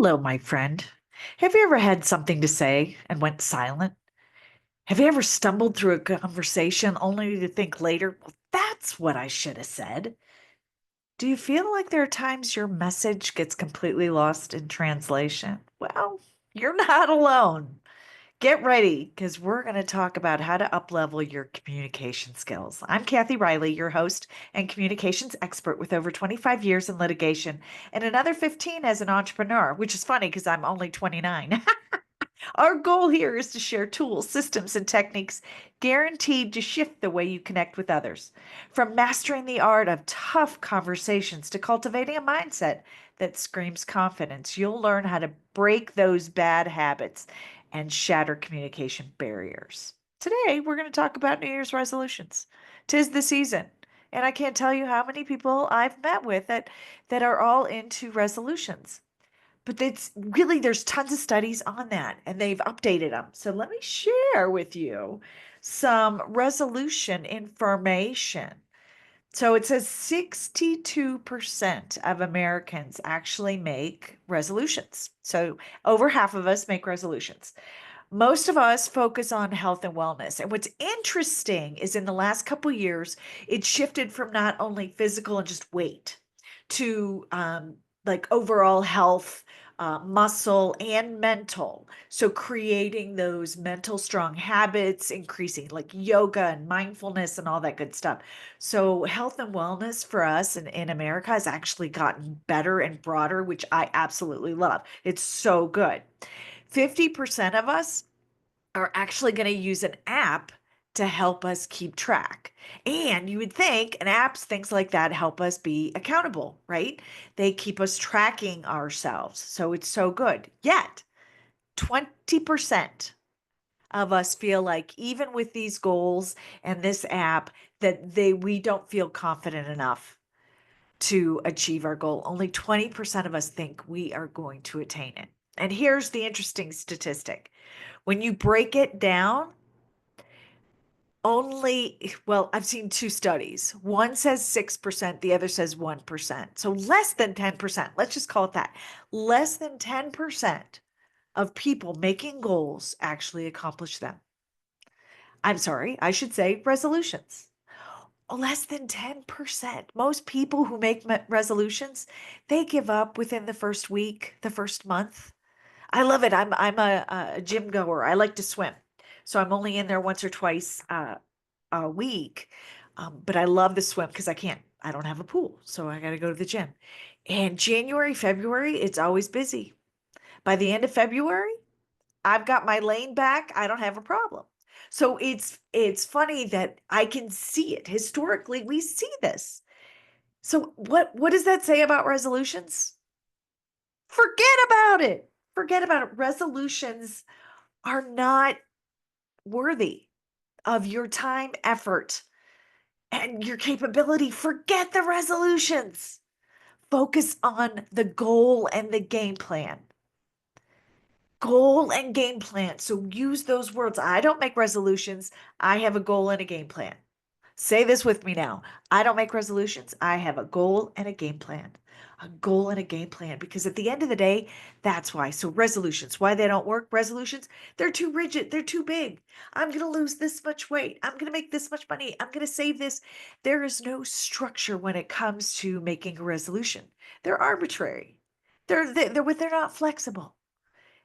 Hello, my friend. Have you ever had something to say and went silent? Have you ever stumbled through a conversation only to think later, well, that's what I should have said? Do you feel like there are times your message gets completely lost in translation? Well, you're not alone. Get ready because we're going to talk about how to uplevel your communication skills. I'm Kathy Riley, your host and communications expert with over 25 years in litigation and another 15 as an entrepreneur, which is funny because I'm only 29. Our goal here is to share tools, systems, and techniques guaranteed to shift the way you connect with others. From mastering the art of tough conversations to cultivating a mindset that screams confidence, you'll learn how to break those bad habits and shatter communication barriers. Today, we're going to talk about New Year's resolutions. 'Tis the season. And I can't tell you how many people I've met with that are all into resolutions. But it's really, there's tons of studies on that and they've updated them. So let me share with you some resolution information. So it says 62% of Americans actually make resolutions. So over half of us make resolutions. Most of us focus on health and wellness. And what's interesting is in the last couple years, it shifted from not only physical and just weight to like overall health, muscle, and mental. So creating those mental strong habits, increasing like yoga and mindfulness and all that good stuff. So health and wellness for us in America has actually gotten better and broader, which I absolutely love. It's so good. 50% of us are actually going to use an app to help us keep track. And you would think, and apps, things like that help us be accountable, right? They keep us tracking ourselves. So it's so good. Yet, 20% of us feel like even with these goals and this app that we don't feel confident enough to achieve our goal. Only 20% of us think we are going to attain it. And here's the interesting statistic. When you break it down, well, I've seen two studies. One says 6%, the other says 1%. So less than 10%. Let's just call it that. Less than 10% of people making goals actually accomplish them. I'm sorry, I should say resolutions. Less than 10%. Most people who make resolutions, they give up within the first week, the first month. I love it. I'm a gym goer. I like to swim. So I'm only in there once or twice a week. But I love the swim because I don't have a pool. So I got to go to the gym. And January, February, it's always busy. By the end of February, I've got my lane back. I don't have a problem. So it's funny that I can see it. Historically, we see this. So what does that say about resolutions? Forget about it. Forget about it. Resolutions are not worthy of your time, effort, and your capability. Forget the resolutions. Focus on the goal and the game plan. Goal and game plan. So use those words. I don't make resolutions. I have a goal and a game plan. Say this with me now. I don't make resolutions. I have a goal and a game plan. A goal and a game plan. Because at the end of the day, that's why. So resolutions, why they don't work? Resolutions, they're too rigid. They're too big. I'm going to lose this much weight. I'm going to make this much money. I'm going to save this. There is no structure when it comes to making a resolution. They're arbitrary. They're not flexible.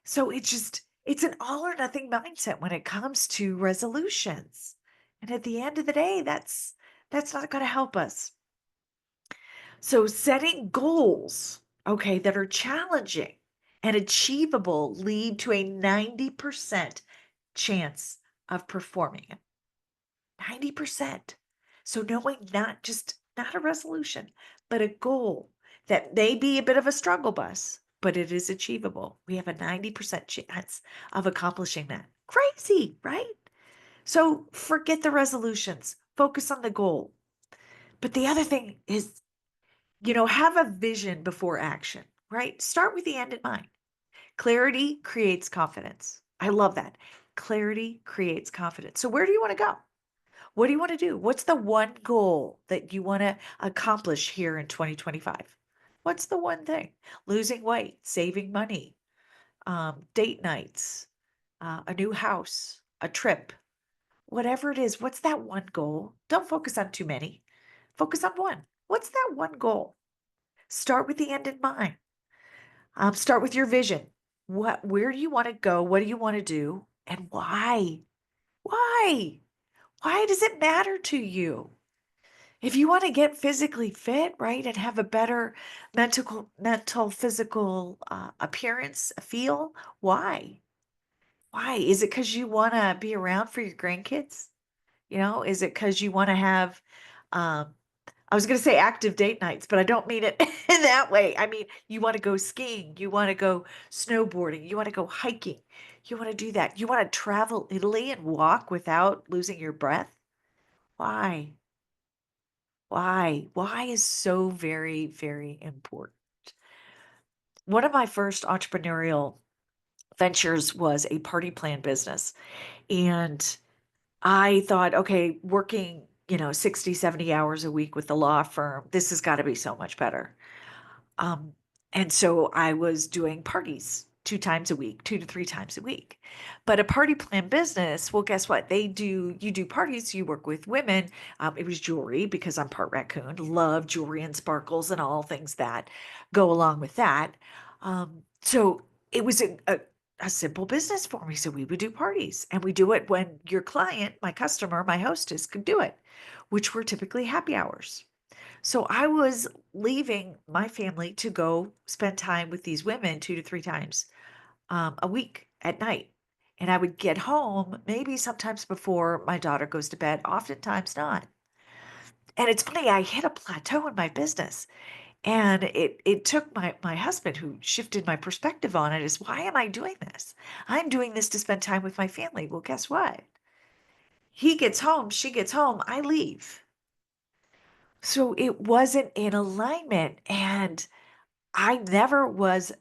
So it's an all or nothing mindset when it comes to resolutions. And at the end of the day, that's not going to help us. So setting goals, okay, that are challenging and achievable lead to a 90% chance of performing it. 90%. So knowing not a resolution, but a goal that may be a bit of a struggle bus, but it is achievable. We have a 90% chance of accomplishing that. Crazy, right? So forget the resolutions, focus on the goal. But the other thing is, have a vision before action, right? Start with the end in mind. Clarity creates confidence. I love that. Clarity creates confidence. So where do you want to go? What do you want to do? What's the one goal that you want to accomplish here in 2025? What's the one thing? Losing weight, saving money, date nights, a new house, a trip, whatever it is. What's that one goal? Don't focus on too many. Focus on one. What's that one goal? Start with the end in mind. Start with your vision. Where do you want to go? What do you want to do? And why? Why? Why does it matter to you? If you want to get physically fit, right, and have a better physical appearance, feel, why? Why? Is it because you want to be around for your grandkids? Is it because you want to have, um, I was going to say active date nights, but I don't mean it in that way. I mean, you want to go skiing, you want to go snowboarding, you want to go hiking, you want to do that. You want to travel Italy and walk without losing your breath? Why? Why? Why is so very, very important? One of my first entrepreneurial ventures was a party plan business. And I thought, okay, working, 60, 70 hours a week with the law firm, this has got to be so much better. Um, and so I was doing parties 2 times a week, 2 to 3 times a week. But a party plan business, well, guess what? You do parties, you work with women. It was jewelry because I'm part raccoon, love jewelry and sparkles and all things that go along with that. So it was a simple business for me. So we would do parties and we do it when your client, my customer, my hostess could do it, which were typically happy hours. So I was leaving my family to go spend time with these women 2 to 3 times a week at night. And I would get home maybe sometimes before my daughter goes to bed, oftentimes not. And it's funny, I hit a plateau in my business. And it took my husband who shifted my perspective on it is why am I doing this? I'm doing this to spend time with my family. Well, guess what? He gets home, she gets home, I leave. So it wasn't in alignment. And I was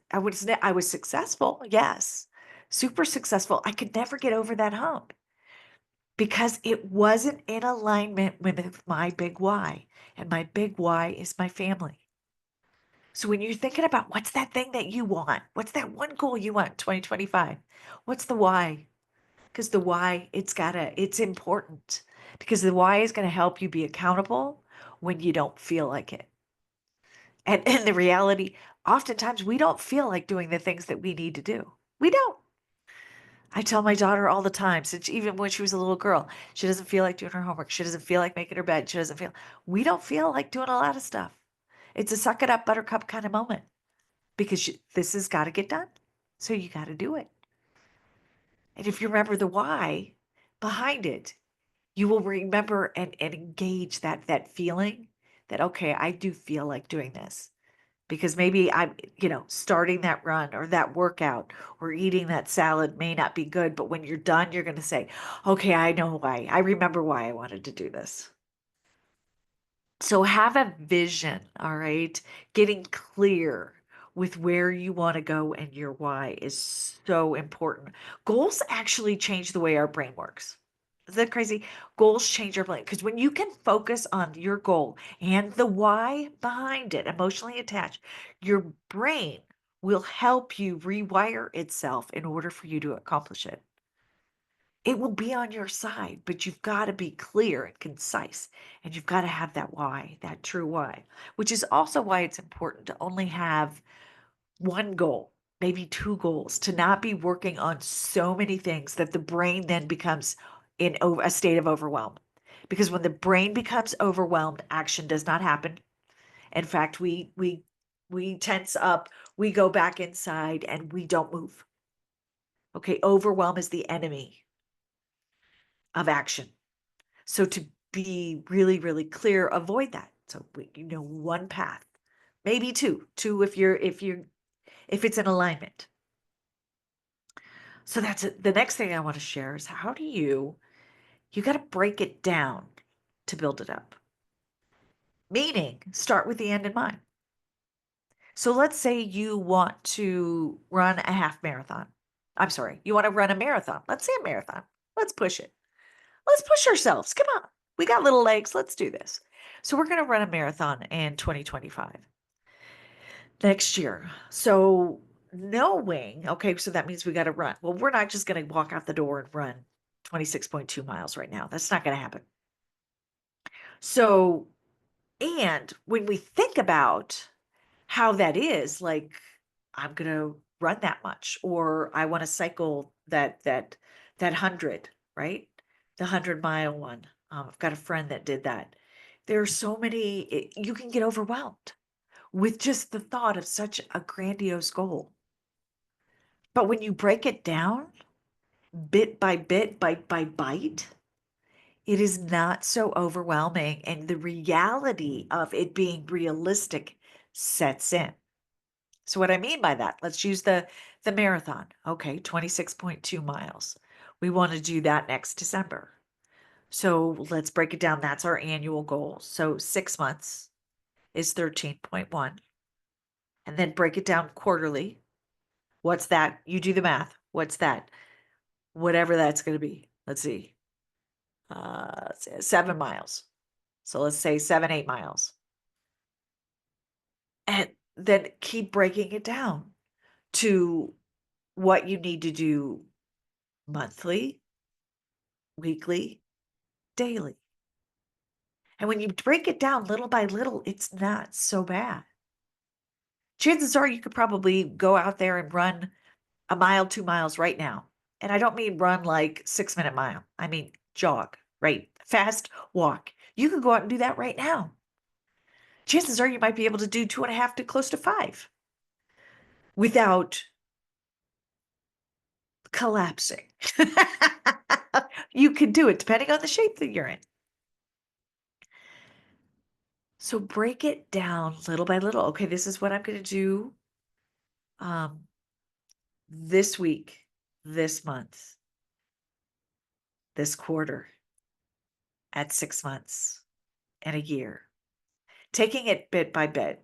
successful, yes, super successful. I could never get over that hump because it wasn't in alignment with my big why. And my big why is my family. So when you're thinking about what's that thing that you want, what's that one goal you want in 2025? What's the why? Because the why, it's important because the why is going to help you be accountable when you don't feel like it. And the reality, oftentimes we don't feel like doing the things that we need to do. We don't. I tell my daughter all the time, since even when she was a little girl, she doesn't feel like doing her homework. She doesn't feel like making her bed. We don't feel like doing a lot of stuff. It's a suck it up, buttercup kind of moment because this has got to get done. So you got to do it. And if you remember the why behind it, you will remember and engage that feeling that, okay, I do feel like doing this. Because maybe I'm, starting that run or that workout or eating that salad may not be good, but when you're done, you're going to say, okay, I know why. I remember why I wanted to do this. So have a vision, all right? Getting clear with where you want to go and your why is so important. Goals actually change the way our brain works. Is that crazy? Goals change your brain because when you can focus on your goal and the why behind it, emotionally attached, your brain will help you rewire itself in order for you to accomplish it. It will be on your side, but you've got to be clear and concise, and you've got to have that why, that true why, which is also why it's important to only have one goal, maybe two goals, to not be working on so many things that the brain then becomes in a state of overwhelm. Because when the brain becomes overwhelmed, action does not happen. In fact, we tense up, we go back inside, and we don't move. Okay, overwhelm is the enemy of action. So to be really, really clear, avoid that. So one path, maybe two if it's in alignment. So that's it. The next thing I want to share is how do you got to break it down to build it up. Meaning, start with the end in mind. So let's say you want to run a half marathon. I'm sorry, you want to run a marathon. Let's say a marathon. Let's push it. Let's push ourselves. Come on. We got little legs. Let's do this. So we're going to run a marathon in 2025. next year. So knowing, okay, so that means we got to run. Well, we're not just going to walk out the door and run 26.2 miles right now. That's not going to happen. So, and when we think about how that is, like, I'm going to run that much, or I want to cycle that 100, right? The 100-mile one. I've got a friend that did that. There are so many, you can get overwhelmed with just the thought of such a grandiose goal. But when you break it down bit by bit, bite by bite, it is not so overwhelming. And the reality of it being realistic sets in. So what I mean by that, let's use the marathon. Okay, 26.2 miles. We want to do that next December. So let's break it down. That's our annual goal. So 6 months is 13.1. And then break it down quarterly. What's that? You do the math. What's that? Whatever that's going to be. Let's see. 7 miles. So let's say 7, 8 miles. And then keep breaking it down to what you need to do monthly, weekly, daily. And when you break it down little by little, it's not so bad. Chances are you could probably go out there and run a mile, 2 miles right now. And I don't mean run like 6 minute mile. I mean jog, right? Fast walk. You could go out and do that right now. Chances are you might be able to do 2.5 to close to 5 without collapsing. You can do it depending on the shape that you're in. So break it down little by little. Okay, this is what I'm going to do um, this week, this month, this quarter, at 6 months, and a year. Taking it bit by bit.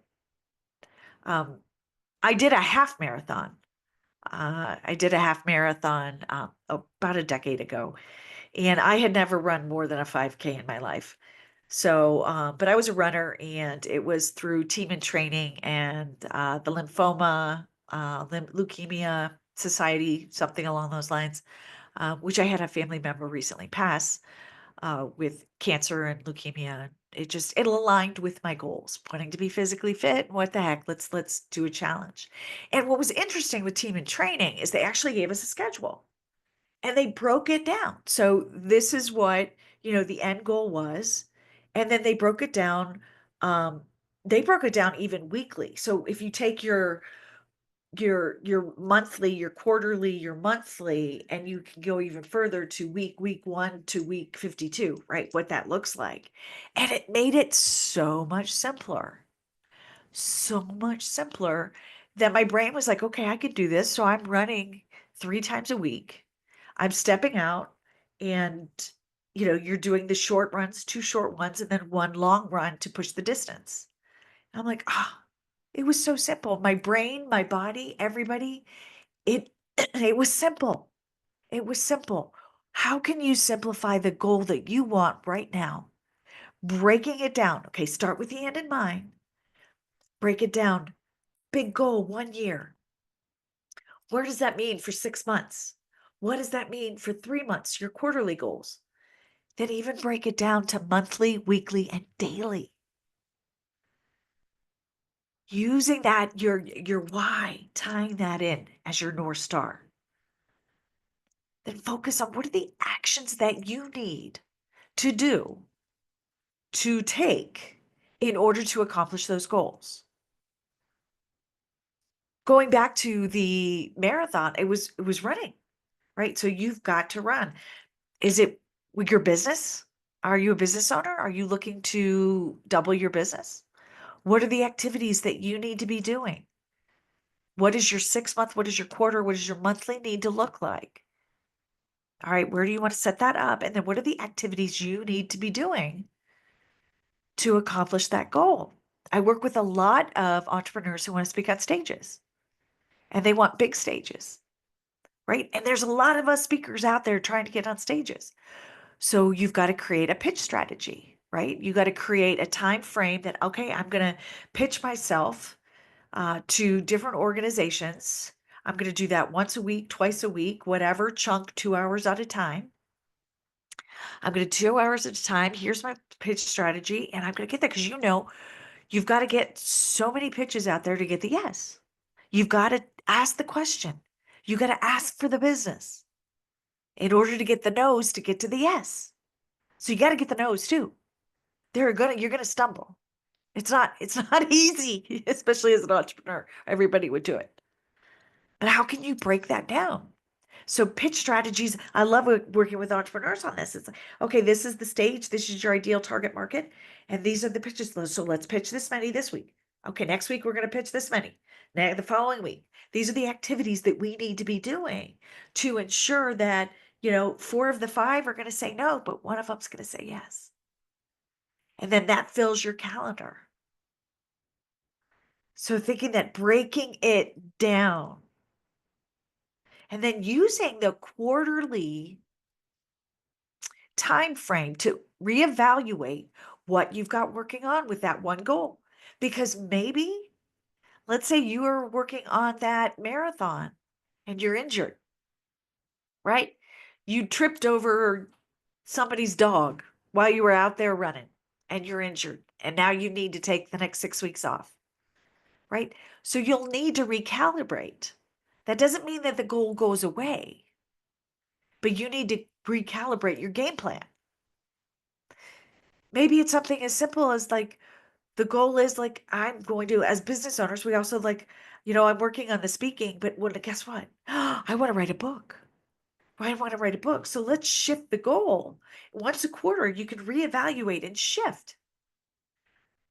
Um, I did a half marathon. I did a half marathon about a decade ago, and I had never run more than a 5K in my life. So, but I was a runner, and it was through team and training and the lymphoma, leukemia society, something along those lines, which I had a family member recently pass with cancer and leukemia. It aligned with my goals, wanting to be physically fit. What the heck? Let's do a challenge. And what was interesting with team and training is they actually gave us a schedule and they broke it down. So this is what, the end goal was. And then they broke it down. Um, they broke it down even weekly. So if you take your monthly, your quarterly, your monthly, and you can go even further to week 1 to week 52, right? What that looks like. And it made it so much simpler. So much simpler that my brain was like, okay, I could do this. So I'm running 3 times a week. I'm stepping out and you're doing the short runs, 2 short ones, and then 1 long run to push the distance. And I'm like, it was so simple. My brain, my body, everybody, it it was simple. It was simple. How can you simplify the goal that you want right now? Breaking it down. Okay, start with the end in mind. Break it down. Big goal, 1 year. What does that mean for 6 months? What does that mean for 3 months? Your quarterly goals. Then even break it down to monthly, weekly, and daily. Using that, your why, tying that in as your North Star. Then focus on what are the actions that you need to do, to take in order to accomplish those goals. Going back to the marathon, it was running, right? So you've got to run. Is it with your business? Are you a business owner? Are you looking to double your business? What are the activities that you need to be doing? What is your 6 month? What is your quarter? What does your monthly need to look like? All right, where do you want to set that up? And then what are the activities you need to be doing to accomplish that goal? I work with a lot of entrepreneurs who want to speak on stages and they want big stages, right? And there's a lot of us speakers out there trying to get on stages. So you've got to create a pitch strategy, right? You got to create a time frame that, okay, I'm going to pitch myself to different organizations. I'm going to do that once a week, twice a week, whatever chunk, 2 hours at a time. I'm going to 2 hours at a time. Here's my pitch strategy, and I'm going to get that because you've got to get so many pitches out there to get the yes. You've got to ask the question. You got to ask for the business in order to get the no's to get to the yes. So you got to get the no's too. You're gonna stumble. It's not easy, especially as an entrepreneur. Everybody would do it. But how can you break that down? So pitch strategies, I love working with entrepreneurs on this. It's like, okay, this is the stage, this is your ideal target market, and these are the pitches. So let's pitch this many this week. Okay, next week we're going to pitch this many. Now, the following week, these are the activities that we need to be doing to ensure that, 4 of the 5 are going to say no, but one of them's going to say yes. And then that fills your calendar. So thinking that breaking it down and then using the quarterly time frame to reevaluate what you've got working on with that one goal. Because maybe, let's say you are working on that marathon and you're injured, right? You tripped over somebody's dog while you were out there running and you're injured. And now you need to take the next 6 weeks off, right? So you'll need to recalibrate. That doesn't mean that the goal goes away, but you need to recalibrate your game plan. Maybe it's something as simple as like the goal is like I'm going to, as business owners, we also like, I'm working on the speaking, but guess what? I want to write a book. I want to write a book. So let's shift the goal. Once a quarter, you can reevaluate and shift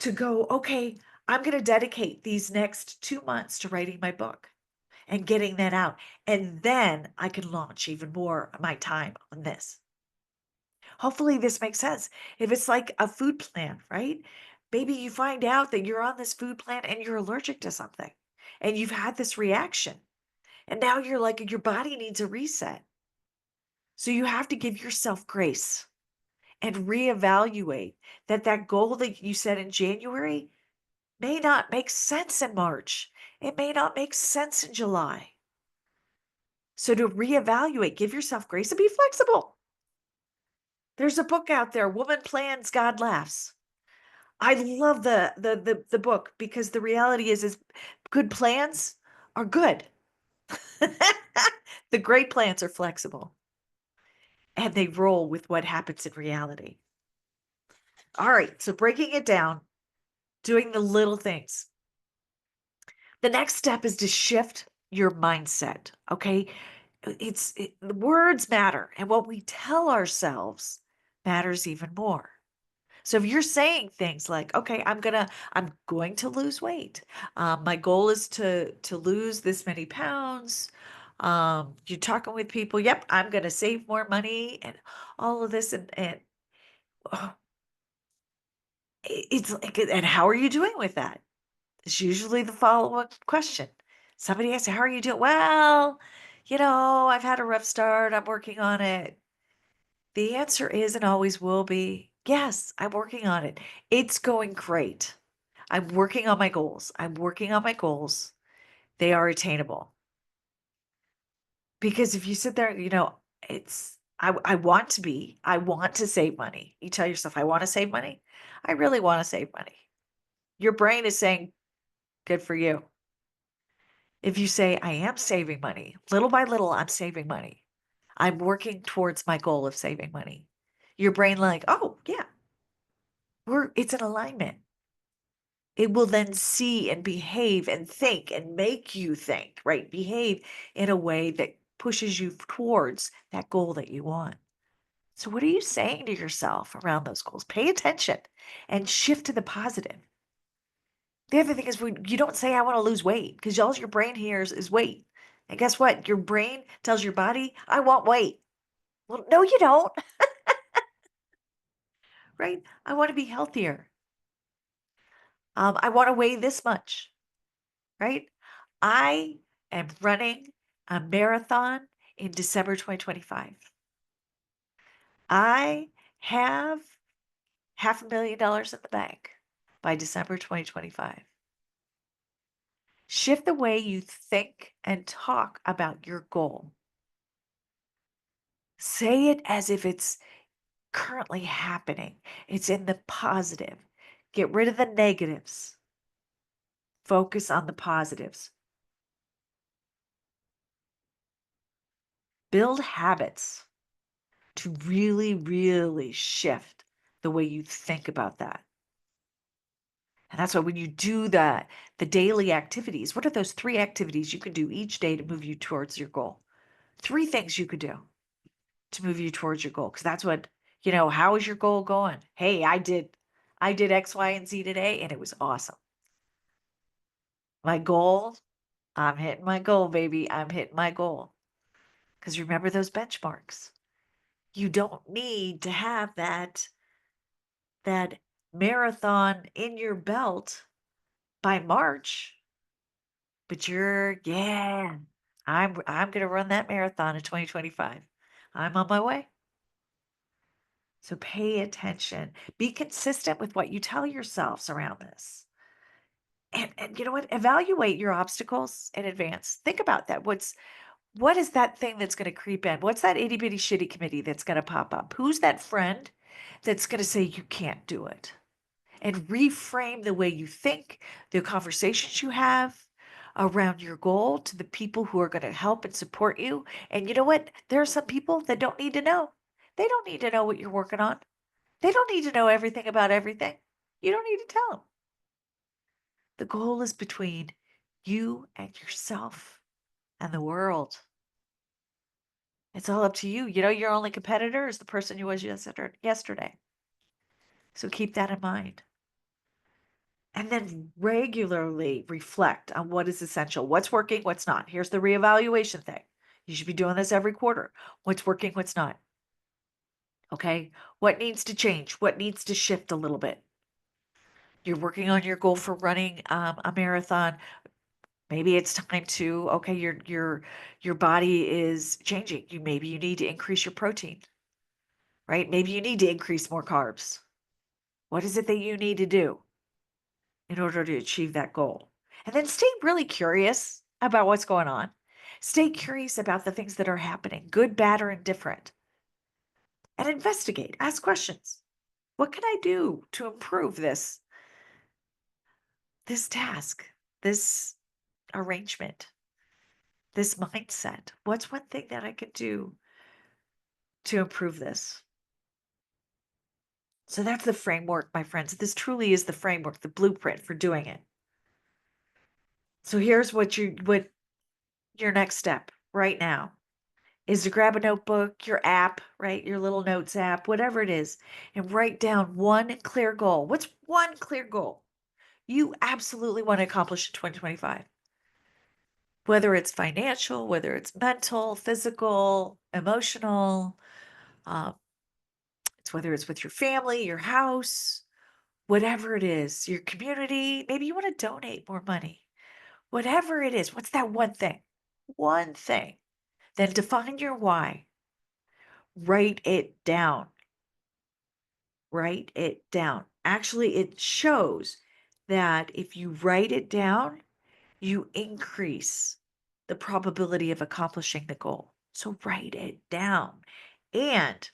to go, okay, I'm going to dedicate these next 2 months to writing my book and getting that out. And then I can launch even more of my time on this. Hopefully this makes sense. If it's like a food plan, right? Maybe you find out that you're on this food plan and you're allergic to something and you've had this reaction. And now you're like, your body needs a reset. So you have to give yourself grace and reevaluate that goal that you set in January may not make sense in March. It may not make sense in July. So to reevaluate, give yourself grace and be flexible. There's a book out there, Woman Plans, God Laughs. I love the book because the reality is good plans are good. The great plans are flexible and they roll with what happens in reality. All right, so breaking it down, doing the little things. The next step is to shift your mindset, okay? The words matter and what we tell ourselves matters even more. So if you're saying things like, okay, I'm going to lose weight. My goal is to lose this many pounds. You're talking with people. Yep, I'm going to save more money and all of this. And oh, it's like, and how are you doing with that? It's usually the follow-up question. Somebody asks, how are you doing? Well, I've had a rough start. I'm working on it. The answer is and always will be, yes, I'm working on it. It's going great. I'm working on my goals. I'm working on my goals. They are attainable. Because if you sit there, I want to save money. You tell yourself, I want to save money. I really want to save money. Your brain is saying, good for you. If you say, I am saving money, little by little, I'm saving money. I'm working towards my goal of saving money. Your brain like, oh yeah, it's an alignment. It will then see and behave and think and make you think, right? Behave in a way that pushes you towards that goal that you want. So, what are you saying to yourself around those goals? Pay attention and shift to the positive. The other thing is, you don't say, I want to lose weight because all your brain hears is weight. And guess what? Your brain tells your body, I want weight. Well, no, you don't, right? I want to be healthier. I want to weigh this much. Right? I am running a marathon in December 2025. I have $500,000 in the bank by December 2025. Shift the way you think and talk about your goal. Say it as if it's currently happening. It's in the positive. Get rid of the negatives. Focus on the positives. Build habits to really, really shift the way you think about that. And that's why when you do the daily activities, what are those 3 activities you can do each day to move you towards your goal? 3 things you could do to move you towards your goal. Because that's what, how is your goal going? Hey, I did X, Y, and Z today, and it was awesome. My goal, I'm hitting my goal, baby. I'm hitting my goal. Because remember those benchmarks. You don't need to have that marathon in your belt by March, but I'm gonna run that marathon in 2025. I'm on my way. So pay attention. Be consistent with what you tell yourselves around this. And you know what? Evaluate your obstacles in advance. Think about that. What is that thing that's going to creep in? What's that itty bitty shitty committee that's going to pop up? Who's that friend that's going to say you can't do it? And reframe the way you think, the conversations you have around your goal to the people who are going to help and support you. And you know what? There are some people that don't need to know. They don't need to know what you're working on. They don't need to know everything about everything. You don't need to tell them. The goal is between you and yourself and the world. It's all up to you. Your only competitor is the person you was yesterday. So keep that in mind. And then regularly reflect on what is essential, what's working, what's not. Here's the reevaluation thing. You should be doing this every quarter. What's working, what's not. Okay. What needs to change? What needs to shift a little bit? You're working on your goal for running a marathon. Maybe it's time to, okay, your body is changing. Maybe you need to increase your protein, right? Maybe you need to increase more carbs. What is it that you need to do in order to achieve that goal? And then stay really curious about what's going on. Stay curious about the things that are happening, good, bad, or indifferent. And investigate, ask questions. What can I do to improve this task, this arrangement, this mindset? What's one thing that I could do to improve this? So that's the framework, my friends. This truly is the framework, the blueprint for doing it. So here's what your next step right now is to grab a notebook, your app, right? Your little notes app, whatever it is, and write down one clear goal. What's one clear goal you absolutely want to accomplish in 2025? Whether it's financial, whether it's mental, physical, emotional, um, it's whether it's with your family, your house, whatever it is, your community, maybe you want to donate more money. Whatever it is, what's that one thing? One thing. Then define your why. Write it down. Write it down. Actually, it shows that if you write it down, you increase the probability of accomplishing the goal. So write it down. And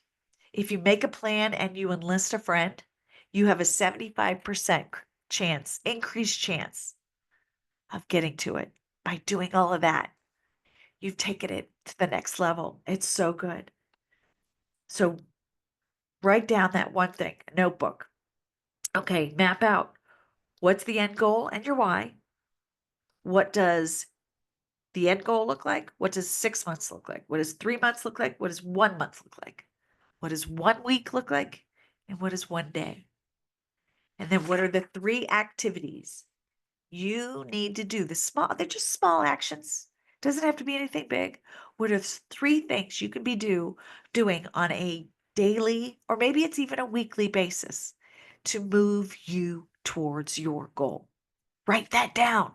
if you make a plan and you enlist a friend, you have a 75% chance, increased chance of getting to it by doing all of that. You've taken it to the next level. It's so good. So write down that one thing, notebook. Okay, map out what's the end goal and your why. What does the end goal look like? What does 6 months look like? What does 3 months look like? What does 1 month look like? What does 1 week look like? And what is one day? And then what are the 3 activities you need to do? They're just small actions. Doesn't have to be anything big. What are 3 things you can be doing on a daily, or maybe it's even a weekly basis to move you towards your goal? Write that down.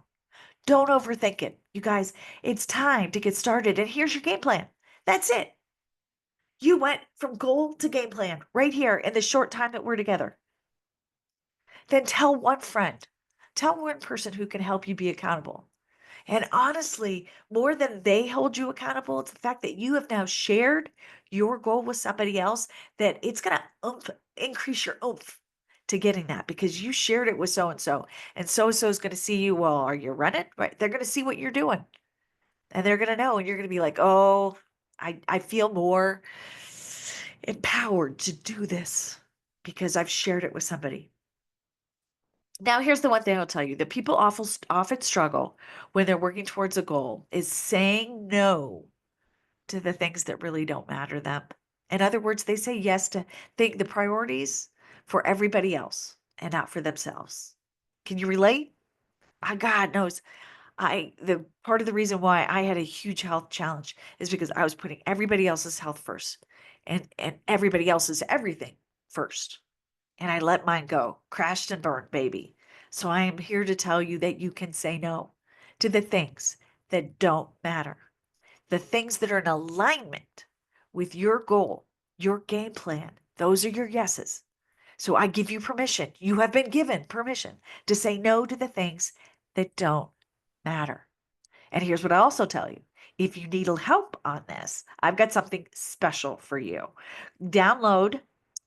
Don't overthink it. You guys, it's time to get started. And here's your game plan. That's it. You went from goal to game plan right here in the short time that we're together. Then tell one friend, tell one person who can help you be accountable. And honestly, more than they hold you accountable, it's the fact that you have now shared your goal with somebody else that it's going to increase your oomph to getting that because you shared it with so and so is going to see you. Well, are you running? Right? They're going to see what you're doing and they're going to know, and you're going to be like, oh, I feel more empowered to do this because I've shared it with somebody. Now, here's the one thing I'll tell you that people often struggle when they're working towards a goal is saying no to the things that really don't matter to them. In other words, they say yes to think the priorities for everybody else and not for themselves. Can you relate? God knows the part of the reason why I had a huge health challenge is because I was putting everybody else's health first and everybody else's everything first. And I let mine go, crashed and burned, baby. So I am here to tell you that you can say no to the things that don't matter, the things that are in alignment with your goal, your game plan. Those are your yeses. So I give you permission. You have been given permission to say no to the things that don't matter. And here's what I also tell you. If you need help on this, I've got something special for you. Download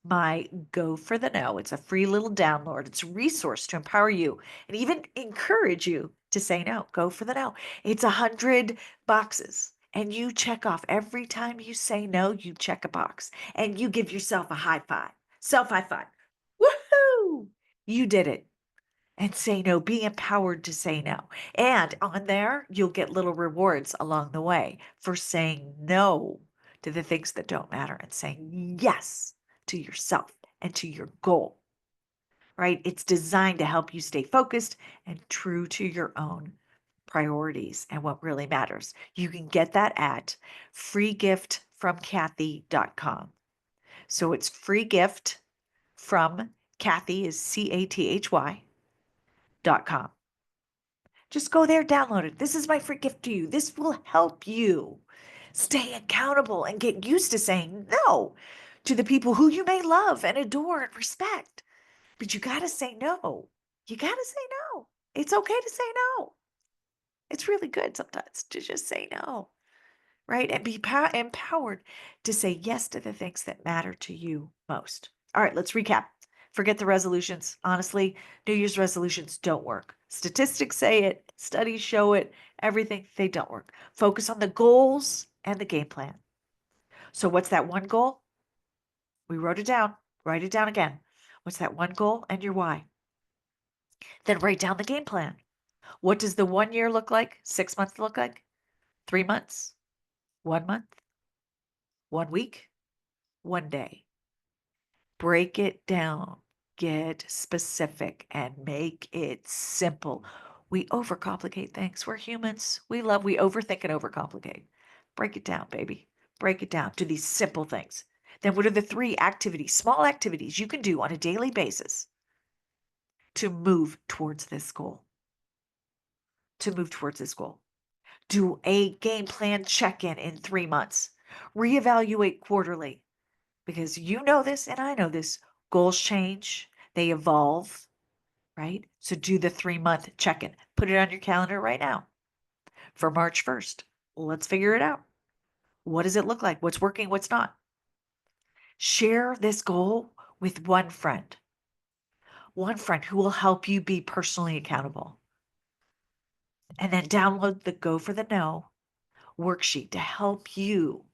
my Go for the No. It's a free little download. It's a resource to empower you and even encourage you to say no. Go for the no. It's 100 boxes. And you check off every time you say no, you check a box and you give yourself a high five. Self high five. Woohoo! You did it. And say no, be empowered to say no. And on there, you'll get little rewards along the way for saying no to the things that don't matter and saying yes to yourself and to your goal, right? It's designed to help you stay focused and true to your own priorities and what really matters. You can get that at freegiftfromkathy.com. So it's free gift from Kathy is CATHY.com. Just go there, download it. This is my free gift to you. This will help you stay accountable and get used to saying no to the people who you may love and adore and respect. But you got to say no. You got to say no. It's okay to say no. It's really good sometimes to just say no, right? And be empowered to say yes to the things that matter to you most. All right, let's recap. Forget the resolutions. Honestly, New Year's resolutions don't work. Statistics say it, studies show it, everything, they don't work. Focus on the goals and the game plan. So, what's that one goal? We wrote it down. Write it down again. What's that one goal and your why? Then write down the game plan. What does the 1 year look like? 6 months look like? 3 months? 1 month? 1 week? 1 day? Break it down, get specific, and make it simple. We overcomplicate things. We're humans. We overthink and overcomplicate. Break it down, baby. Break it down to these simple things. Then, what are the 3 activities, small activities you can do on a daily basis to move towards this goal? To move towards this goal. Do a game plan check in 3 months. Reevaluate quarterly because you know this and I know this. Goals change, they evolve, right? So do the 3 month check in. Put it on your calendar right now for March 1st. Let's figure it out. What does it look like? What's working? What's not? Share this goal with one friend who will help you be personally accountable. And then download the Go for the No worksheet to help you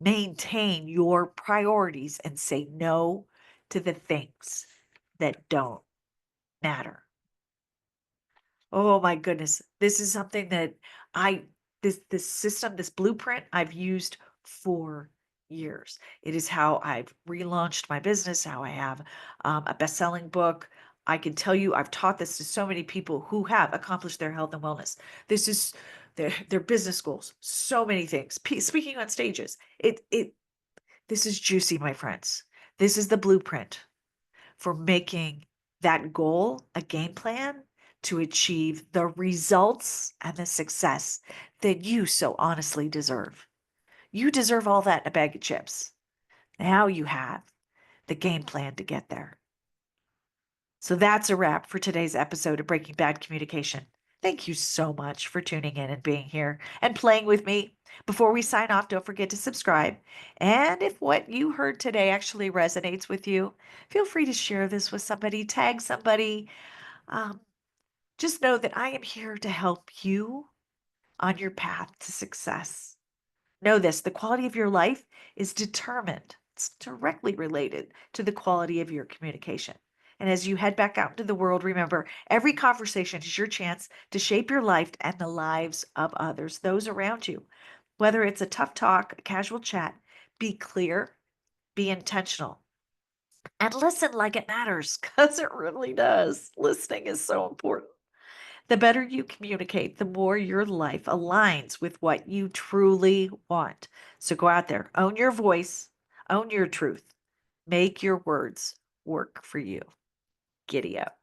maintain your priorities and say no to the things that don't matter. Oh my goodness. This is something that I this system, this blueprint I've used for years. It is how I've relaunched my business, how I have a best-selling book. I can tell you I've taught this to so many people who have accomplished their health and wellness. This is their business goals, so many things. Speaking on stages. This is juicy, my friends. This is the blueprint for making that goal a game plan to achieve the results and the success that you so honestly deserve. You deserve all that in a bag of chips. Now you have the game plan to get there. So that's a wrap for today's episode of Breaking Bad Communication. Thank you so much for tuning in and being here and playing with me. Before we sign off, don't forget to subscribe. And if what you heard today actually resonates with you, feel free to share this with somebody, tag somebody. Um, just know that I am here to help you on your path to success. Know this: the quality of your life is determined, it's directly related to the quality of your communication. And as you head back out into the world, remember every conversation is your chance to shape your life and the lives of others, those around you. Whether it's a tough talk, a casual chat, be clear, be intentional, and listen like it matters because it really does. Listening is so important. The better you communicate, the more your life aligns with what you truly want. So go out there, own your voice, own your truth, make your words work for you. Giddy up.